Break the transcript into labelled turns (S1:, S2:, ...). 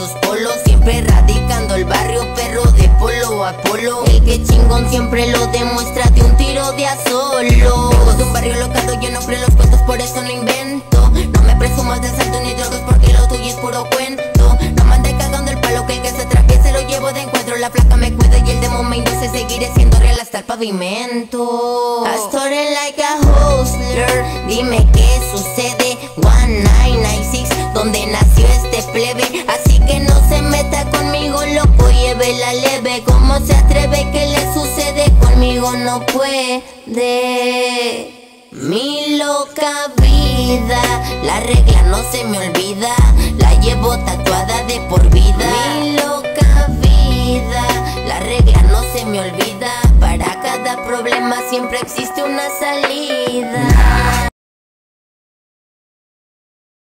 S1: tus polos, siempre radicando el barrio, perro de polo a polo. El que chingón siempre lo demuestra de un tiro de a solo. Vengo de un barrio locado, yo no creo en los cuentos, por eso lo invento. No me presumas de salto ni drogas porque lo tuyo es puro cuento. No me ande cagando el palo, que el que se traje se lo llevo de encuentro. La flaca me cuida y el demo me induce, seguiré siendo real hasta el pavimento. I started like a hustler, dime qué sucede. 1996, donde nació este plebe. Así que no se meta conmigo, loco, lleve la leve. ¿Cómo se atreve? ¿Qué le sucede? Conmigo no puede. Mi loca vida, la regla no se me olvida, la llevo tatuada de por vida. Mi loca vida, la regla no se me olvida, para cada problema siempre existe una salida.